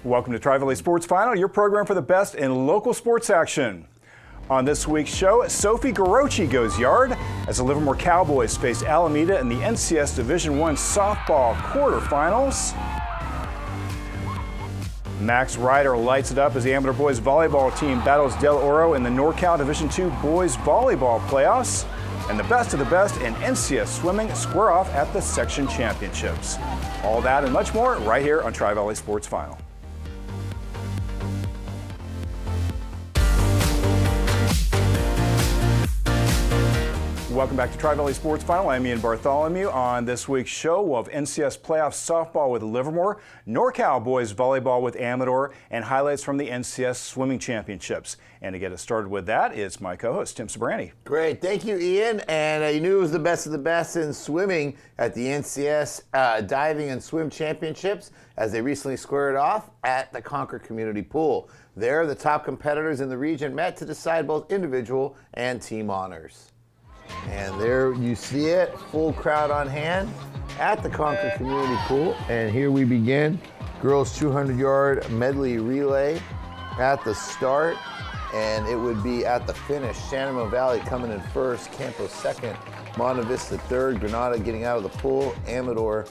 Welcome to Tri-Valley Sports Final, your program for the best in local sports action. On this week's show, Sophie Garochi goes yard as the Livermore Cowboys face Alameda in the NCS Division I softball quarterfinals. Max Ryder lights it up as the Amador boys volleyball team battles Del Oro in the NorCal Division II boys volleyball playoffs. And the best of the best in NCS swimming square off at the section championships. All that and much more right here on Tri-Valley Sports Final. Welcome back to Tri-Valley Sports Final. I'm Ian Bartholomew. On this week's show, we'll have NCS playoff softball with Livermore, NorCal boys volleyball with Amador, and highlights from the NCS swimming championships. And to get us started with that is my co-host, Tim Sobrani. Great. Thank you, Ian. And you knew it was the best of the best in swimming at the NCS Diving and Swim Championships as they recently squared off at the Concord Community Pool. There, the top competitors in the region met to decide both individual and team honors. And there you see it, full crowd on hand at the Concord Community Pool. And here we begin, girls 200-yard medley relay at the start. And it would be at the finish, Shenandoah Valley coming in first, Campos second, Monte Vista third, Granada getting out of the pool, Amador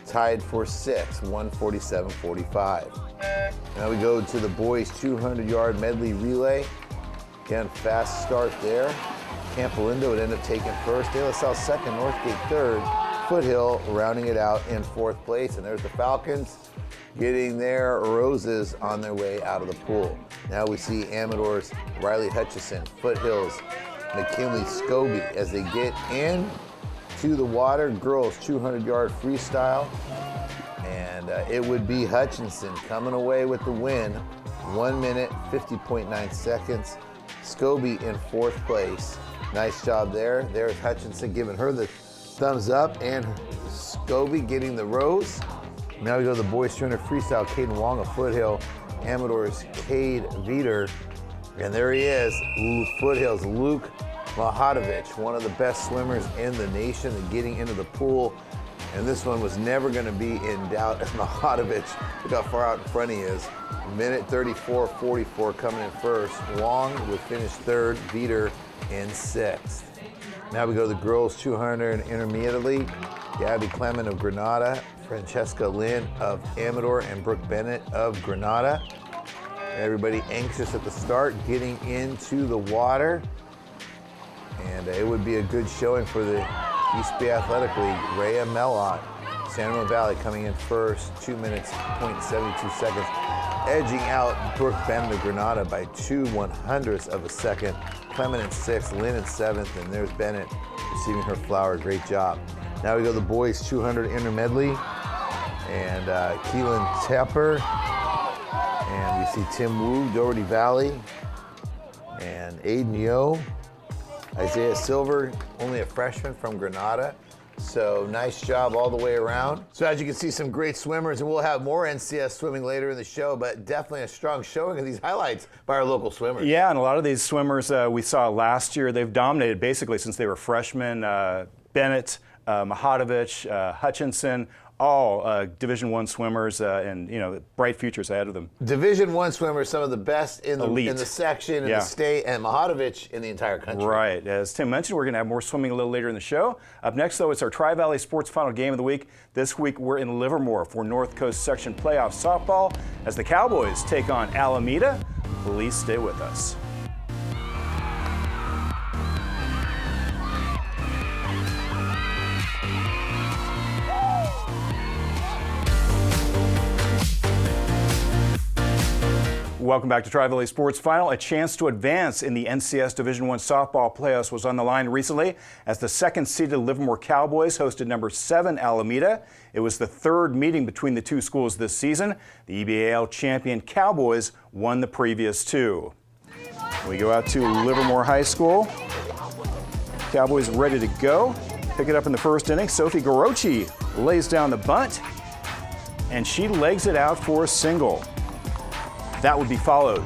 tied for sixth, 147-45. Now we go to the boys 200-yard medley relay. Again, fast start there. Campo Lindo would end up taking first, De La Salle second, Northgate third, Foothill rounding it out in fourth place. And there's the Falcons getting their roses on their way out of the pool. Now we see Amador's Riley Hutchison, Foothill's McKinley Scobie as they get in to the water. Girls 200-yard freestyle. And it would be Hutchinson coming away with the win, 1 minute, 50.9 seconds. Scobie in fourth place. Nice job there. There's Hutchinson giving her the thumbs up and Scobie getting the rose. Now we go to the boys 200 freestyle. Caden Wong of Foothill, Amador's Cade Veter. And there he is, Foothill's Luke Mahatovich, one of the best swimmers in the nation, getting into the pool. And this one was never going to be in doubt as Mahatovich. Look how far out in front he is. Minute 34.44 coming in first. Wong would finish third, Veter in sixth. Now we go to the girls 200 intermediate league. Gabby Clement of Granada, Francesca Lynn of Amador, and Brooke Bennett of Granada. Everybody anxious at the start, getting into the water. And it would be a good showing for the East Bay Athletic League. Rhea Mellott, San Ramon Valley coming in first, 2 minutes, 0.72 seconds. Edging out Brooke Bennett of Granada by 2/100ths of a second. Clement in sixth, Lynn in seventh, and there's Bennett receiving her flower. Great job. Now we go to the boys 200 intermedley, and Keelan Tepper, and we see Tim Wu, Doherty Valley, and Aiden Yo. Isaiah Silver, only a freshman from Granada. So nice job all the way around. So as you can see, some great swimmers, and we'll have more NCS swimming later in the show, but definitely a strong showing of these highlights by our local swimmers. Yeah, and a lot of these swimmers we saw last year, they've dominated basically since they were freshmen. Bennett, Mahatovich, Hutchinson, all Division I swimmers, and bright futures ahead of them. Division I swimmers, some of the best in the section, in the state, and Mahatovich in the entire country. Right. As Tim mentioned, we're going to have more swimming a little later in the show. Up next, though, it's our Tri-Valley Sports Final game of the week. This week, we're in Livermore for North Coast Section Playoff Softball as the Cowboys take on Alameda. Please stay with us. Welcome back to Tri-Valley Sports Final. A chance to advance in the NCS Division I softball playoffs was on the line recently as the second-seeded Livermore Cowboys hosted number 7 Alameda. It was the third meeting between the two schools this season. The EBAL champion Cowboys won the previous two. We go out to Livermore High School. Cowboys ready to go. Pick it up in the first inning. Sophie Garochi lays down the bunt, and she legs it out for a single. That would be followed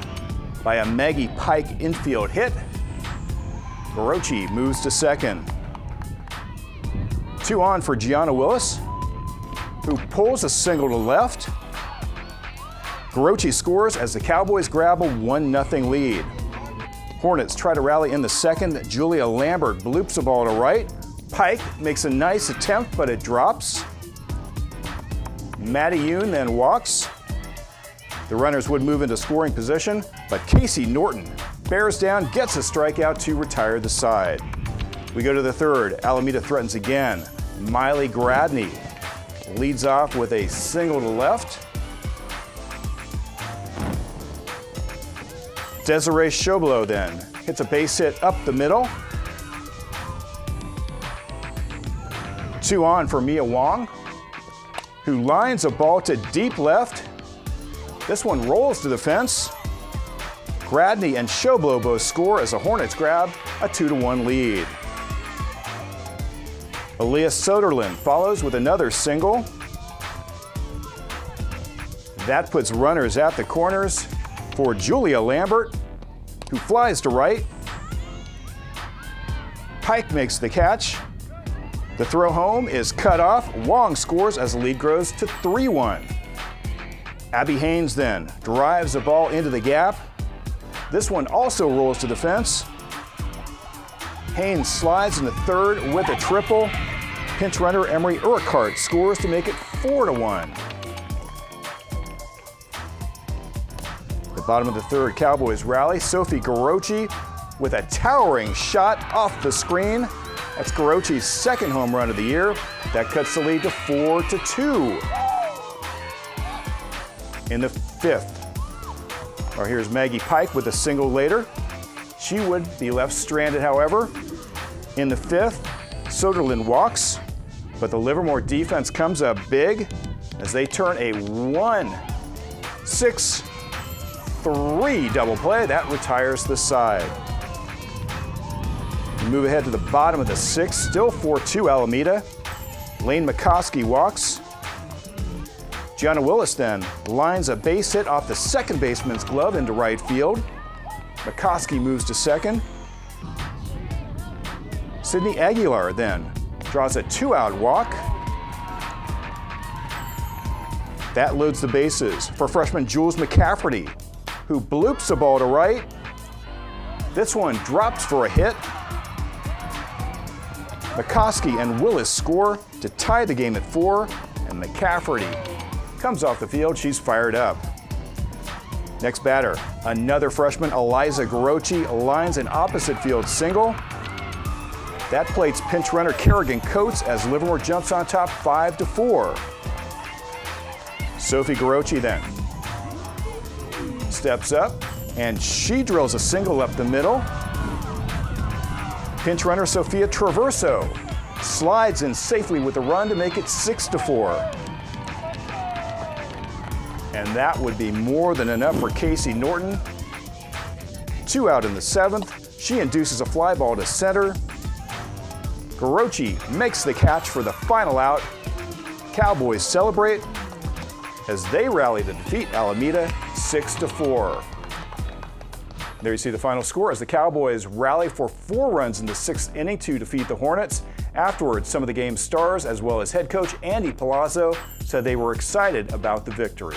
by a Maggie Pike infield hit. Garochi moves to second. 2 on for Gianna Willis, who pulls a single to left. Garochi scores as the Cowboys grab a 1-0 lead. Hornets try to rally in the second. Julia Lambert bloops the ball to right. Pike makes a nice attempt, but it drops. Maddie Yoon then walks. The runners would move into scoring position, but Casey Norton bears down, gets a strikeout to retire the side. We go to the third. Alameda threatens again. Miley Gradney leads off with a single to left. Desiree Shoblo then hits a base hit up the middle. 2 on for Mia Wong, who lines a ball to deep left. This one rolls to the fence. Gradney and Shoblo both score as the Hornets grab a 2-1 lead. Aaliyah Soderlin follows with another single. That puts runners at the corners for Julia Lambert, who flies to right. Pike makes the catch. The throw home is cut off. Wong scores as the lead grows to 3-1. Abby Haynes then drives the ball into the gap. This one also rolls to the fence. Haynes slides in the third with a triple. Pinch runner Emery Urquhart scores to make it 4-1. The bottom of the third, Cowboys rally. Sophie Garochi with a towering shot off the screen. That's Garochi's second home run of the year. That cuts the lead to 4-2. In the fifth, here's Maggie Pike with a single later. She would be left stranded, however. In the fifth, Soderlin walks, but the Livermore defense comes up big as they turn a 1-6-3 double play. That retires the side. We move ahead to the bottom of the sixth, still 4-2 Alameda. Lane McCoskey walks. Gianna Willis then lines a base hit off the second baseman's glove into right field. McCoskey moves to second. Sydney Aguilar then draws a 2-out walk. That loads the bases for freshman Jules McCafferty, who bloops the ball to right. This one drops for a hit. McCoskey and Willis score to tie the game at 4, and McCafferty comes off the field. She's fired up. Next batter, another freshman, Eliza Garochi, lines an opposite field single. That plates pinch runner Kerrigan Coates as Livermore jumps on top 5-4. Sophie Garochi then steps up, and she drills a single up the middle. Pinch runner Sophia Traverso slides in safely with a run to make it 6-4. And that would be more than enough for Casey Norton. 2 out in the seventh. She induces a fly ball to center. Garochi makes the catch for the final out. Cowboys celebrate as they rally to defeat Alameda 6-4. There you see the final score as the Cowboys rally for 4 runs in the 6th inning to defeat the Hornets. Afterwards, some of the game's stars, as well as head coach Andy Palazzo, said they were excited about the victory.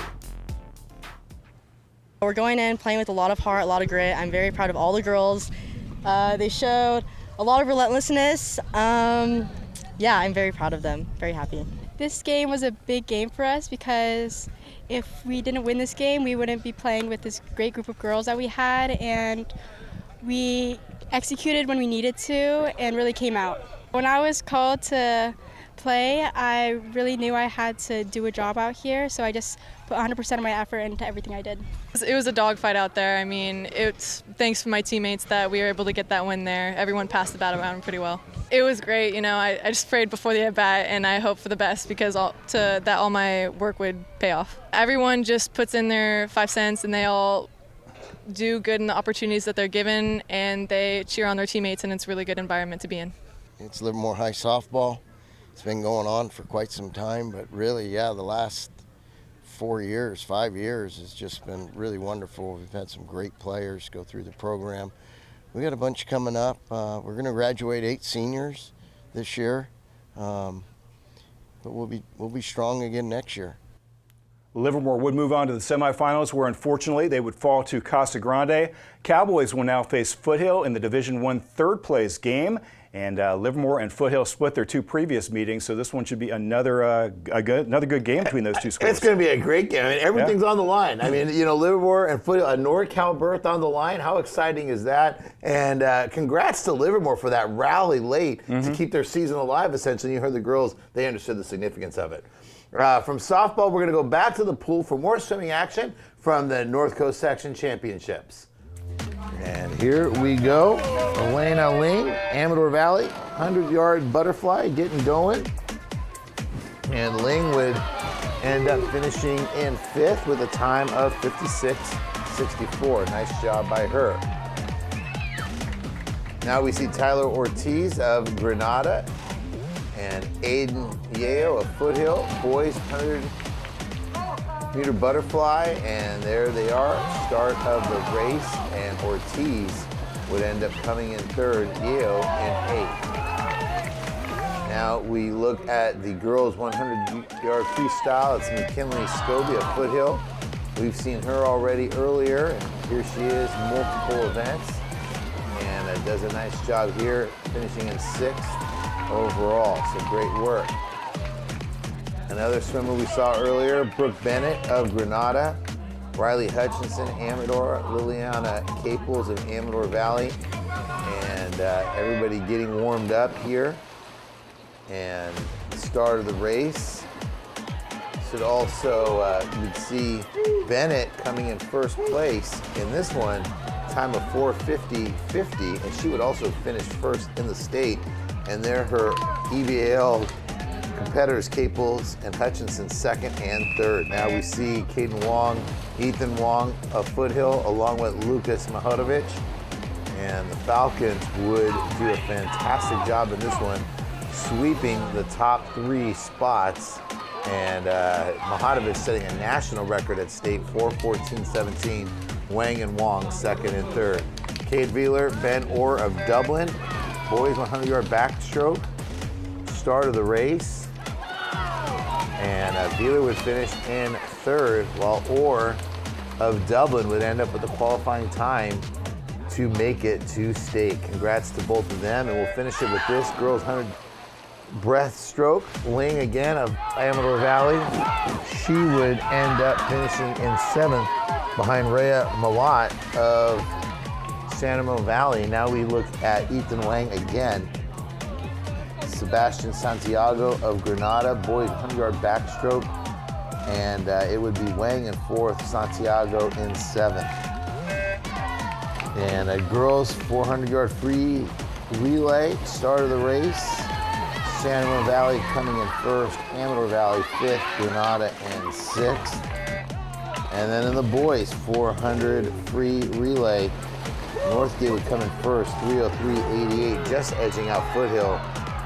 We're going in playing with a lot of heart, a lot of grit. I'm very proud of all the girls. They showed a lot of relentlessness. Yeah, I'm very proud of them, very happy. This game was a big game for us because if we didn't win this game, we wouldn't be playing with this great group of girls that we had, and we executed when we needed to and really came out. When I was called to play, I really knew I had to do a job out here, so I just put 100% of my effort into everything I did. It was a dogfight out there. I mean, it's thanks to my teammates that we were able to get that win there. Everyone passed the bat around pretty well. It was great. You know, I just prayed before the at-bat, and I hoped for the best because all my work would pay off. Everyone just puts in their 5 cents, and they all do good in the opportunities that they're given, and they cheer on their teammates, and it's a really good environment to be in. It's Livermore High softball. It's been going on for quite some time, but really, yeah, the last 5 years has just been really wonderful. We've had some great players go through the program. We got a bunch coming up. We're going to graduate 8 seniors this year, but we'll be strong again next year. Livermore would move on to the semifinals, where unfortunately they would fall to Casa Grande. Cowboys will now face Foothill in the Division I third-place game. And Livermore and Foothill split their two previous meetings, so this one should be another good game between those two schools. It's going to be a great game. I mean, everything's on the line. I mean, Livermore and Foothill, a NorCal berth on the line. How exciting is that? And congrats to Livermore for that rally late to keep their season alive, essentially. You heard the girls, they understood the significance of it. From softball, we're going to go back to the pool for more swimming action from the North Coast Section Championships. And here we go. Elena Ling, Amador Valley, 100-yard butterfly getting going. And Ling would end up finishing in 5th with a time of 56.64. Nice job by her. Now we see Tyler Ortiz of Granada and Aiden Yeo of Foothill, boys 100-meter butterfly, and there they are, start of the race, and Ortiz would end up coming in 3rd, Yeo in 8th. Now we look at the girls 100-yard freestyle. It's McKinley Scobie of Foothill. We've seen her already earlier, and here she is, multiple events, and does a nice job here, finishing in 6th overall, so great work. Another swimmer we saw earlier, Brooke Bennett of Granada, Riley Hutchinson, Amador, Liliana Caples of Amador Valley, and everybody getting warmed up here. And the start of the race. Should also, you'd see Bennett coming in 1st place in this one, time of 4:50.50, and she would also finish 1st in the state. And there her EVAL competitors, Caples and Hutchinson, 2nd and 3rd. Now we see Caden Wong, Ethan Wong of Foothill, along with Lucas Mahotovich. And the Falcons would do a fantastic job in this one, sweeping the top 3 spots. And Mahotovich setting a national record at state, 4:14.17. Wang and Wong, 2nd and 3rd. Cade Wheeler, Ben Orr of Dublin, boys 100-yard backstroke, start of the race. And Wheeler would finish in 3rd, while Orr of Dublin would end up with the qualifying time to make it to state. Congrats to both of them, and we'll finish it with this girls 100 breaststroke. Ling again of Amador Valley. She would end up finishing in 7th behind Rhea Mawat of San Ramon Valley. Now we look at Ethan Wang again. Sebastian Santiago of Granada, boys 100-yard backstroke, and it would be Wang in 4th, Santiago in 7th. And a girls 400-yard free relay, start of the race. San Ramon Valley coming in 1st, Amador Valley 5th, Granada in 6th. And then in the boys 400 free relay, Northgate would come in 1st, 3:03.88, just edging out Foothill,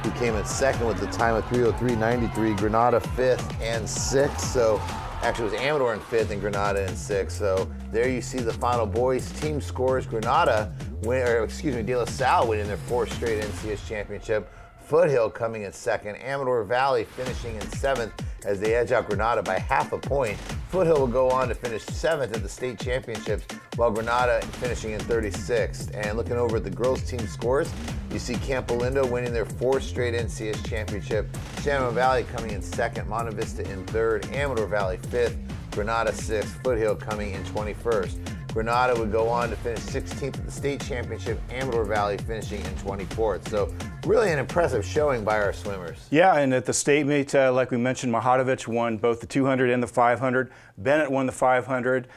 who came in 2nd with the time of 3:03.93. Granada 5th and 6th. So actually it was Amador in 5th and Granada in 6th. So there you see the final boys team scores. Granada De La Salle winning their 4th straight NCS championship. Foothill coming in 2nd. Amador Valley finishing in 7th as they edge out Granada by half a point. Foothill will go on to finish 7th at the state championships, while Granada finishing in 36th. And looking over at the girls team scores, you see Campolindo winning their 4th straight NCS championship. San Ramon Valley coming in 2nd, Monte Vista in 3rd, Amador Valley 5th, Granada 6th, Foothill coming in 21st. Granada would go on to finish 16th at the state championship, Amador Valley finishing in 24th. So really an impressive showing by our swimmers. Yeah, and at the state meet, like we mentioned, Mahotovich won both the 200 and the 500. Bennett won the 500.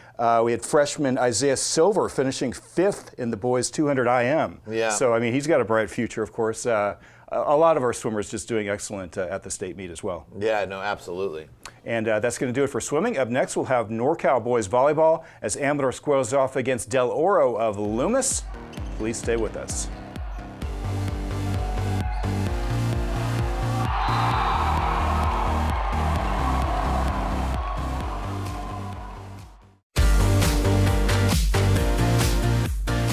We had freshman Isaiah Silver finishing 5th in the boys 200 IM. Yeah. So, I mean, he's got a bright future, of course. A lot of our swimmers just doing excellent at the state meet as well. Yeah, no, absolutely. And that's going to do it for swimming. Up next, we'll have NorCal boys volleyball as Amador squares off against Del Oro of Loomis. Please stay with us.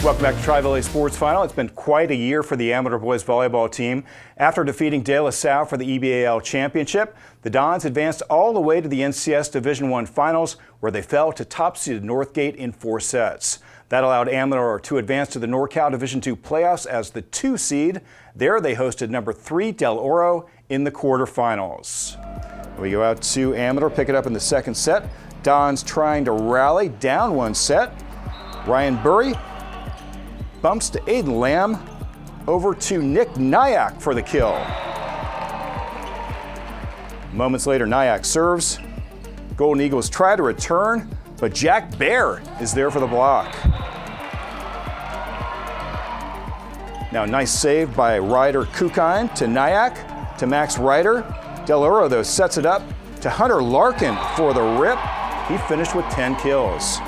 Welcome back to Tri-Valley Sports Final. It's been quite a year for the Amador boys volleyball team. After defeating De La Salle for the EBAL championship, the Dons advanced all the way to the NCS Division I finals, where they fell to top-seeded Northgate in 4 sets. That allowed Amador to advance to the NorCal Division II playoffs as the 2 seed. There they hosted number 3 Del Oro in the quarterfinals. We go out to Amador, pick it up in the 2nd set. Dons trying to rally, down 1 set. Ryan Burry bumps to Aiden Lamb, over to Nick Nyack for the kill. Moments later, Nyack serves. Golden Eagles try to return, but Jack Baer is there for the block. Now, nice save by Ryder Kukine to Nyack, to Max Ryder. Del Oro, though, sets it up to Hunter Larkin for the rip. He finished with 10 kills.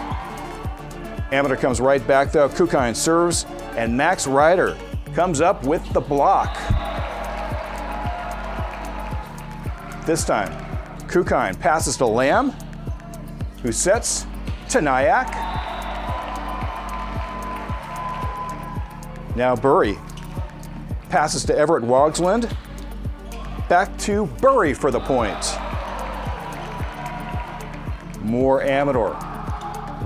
Amador comes right back, though. Kukine serves, and Max Ryder comes up with the block. This time, Kukine passes to Lamb, who sets to Nyack. Now Burry passes to Everett Wogsland. Back to Burry for the point. More Amador.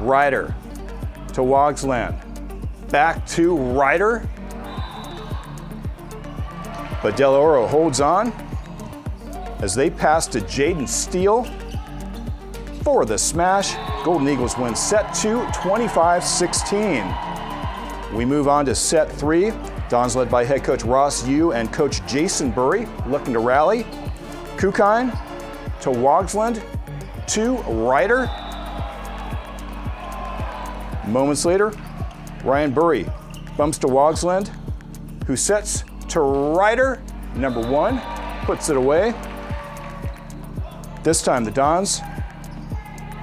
Ryder to Wogsland. Back to Ryder. But Del Oro holds on as they pass to Jaden Steele for the smash. Golden Eagles win set 2, 25-16. We move on to set 3. Dons led by head coach Ross Yu and coach Jason Burry looking to rally. Kukine to Wogsland to Ryder. Moments later, Ryan Burry bumps to Wogsland, who sets to Ryder. Number 1 puts it away. This time the Dons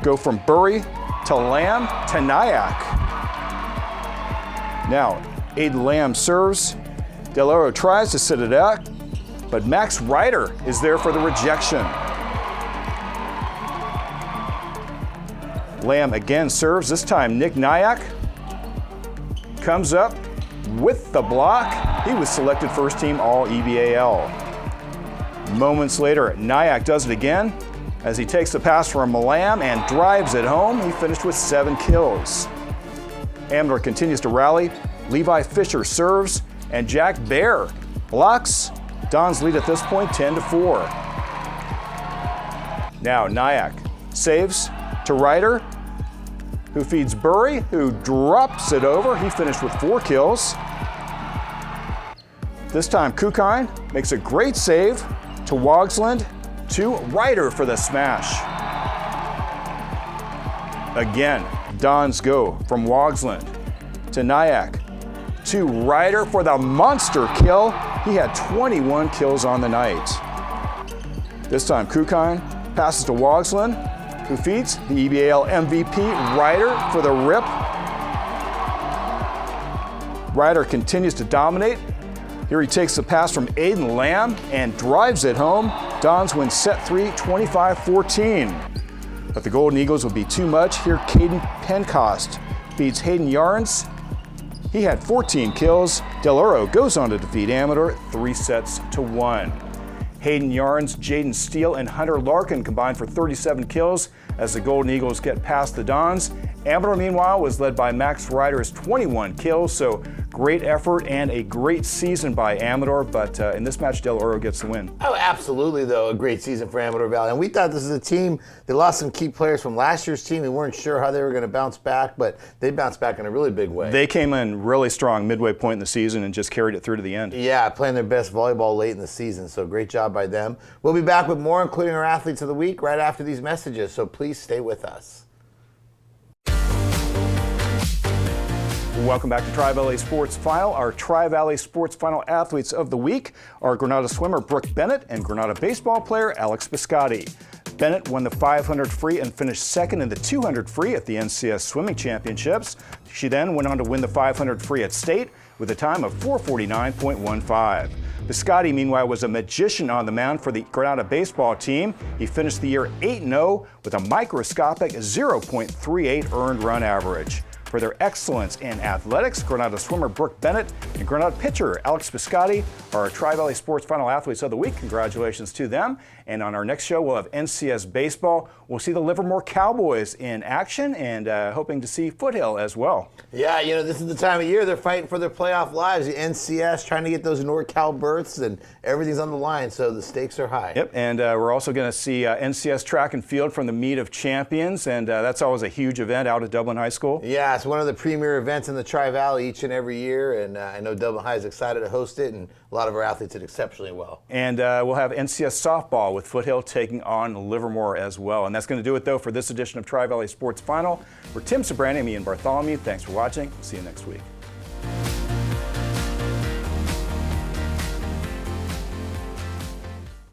go from Burry to Lamb to Nyack. Now, Aiden Lamb serves. Del Oro tries to sit it out, but Max Ryder is there for the rejection. Lamb again serves, this time Nick Nyack comes up with the block. He was selected first team All-EBAL. Moments later, Nyack does it again as he takes the pass from Lamb and drives it home. He finished with 7 kills. Amador continues to rally. Levi Fisher serves, and Jack Baer blocks. Dons lead at this point 10-4. Now Nyack saves to Ryder, who feeds Burry, who drops it over. He finished with 4 kills. This time Kukine makes a great save to Wogsland, to Ryder for the smash. Again, Dons go from Wogsland to Nyack to Ryder for the monster kill. He had 21 kills on the night. This time Kukine passes to Wogsland, who feeds the EBAL MVP Ryder for the rip. Ryder continues to dominate. Here he takes the pass from Aiden Lamb and drives it home. Dons win set 3, 25-14. But the Golden Eagles would be too much. Here Caden Pencost feeds Hayden Yarns. He had 14 kills. Del Oro goes on to defeat Amador 3-1. Hayden Yarns, Jaden Steele, and Hunter Larkin combined for 37 kills as the Golden Eagles get past the Dons. Amador, meanwhile, was led by Max Ryder's 21 kills, so great effort and a great season by Amador, but in this match, Del Oro gets the win. Oh, absolutely, though, a great season for Amador Valley. And we thought this is a team, they lost some key players from last year's team. We weren't sure how they were going to bounce back, but they bounced back in a really big way. They came in really strong midway point in the season and just carried it through to the end. Yeah, playing their best volleyball late in the season, so great job by them. We'll be back with more, including our Athletes of the Week, right after these messages, so please stay with us. Welcome back to Tri-Valley Sports Final. Our Tri-Valley Sports Final athletes of the week are Granada swimmer Brooke Bennett and Granada baseball player Alex Biscotti. Bennett won the 500 free and finished second in the 200 free at the NCS Swimming Championships. She then went on to win the 500 free at state with a time of 4:49.15. Biscotti, meanwhile, was a magician on the mound for the Granada baseball team. He finished the year 8-0 with a microscopic 0.38 earned run average. for their excellence in athletics. Granada swimmer Brooke Bennett and Granada pitcher Alex Piscotti are our Tri-Valley Sports Final Athletes of the Week. Congratulations to them. And on our next show, we'll have NCS baseball. We'll see the Livermore Cowboys in action and hoping to see Foothill as well. Yeah, you know, this is the time of year they're fighting for their playoff lives. The NCS trying to get those NorCal berths, and everything's on the line, so the stakes are high. Yep, and we're also going to see NCS track and field from the Meet of Champions, and that's always a huge event out at Dublin High School. Yeah, it's one of the premier events in the Tri-Valley each and every year, and I know Dublin High is excited to host it, and a lot of our athletes did exceptionally well. And we'll have NCS softball with Foothill taking on Livermore as well. And that's going to do it, though, for this edition of Tri-Valley Sports Final. For Tim Sobrani, me and Bartholomew, thanks for watching. See you next week.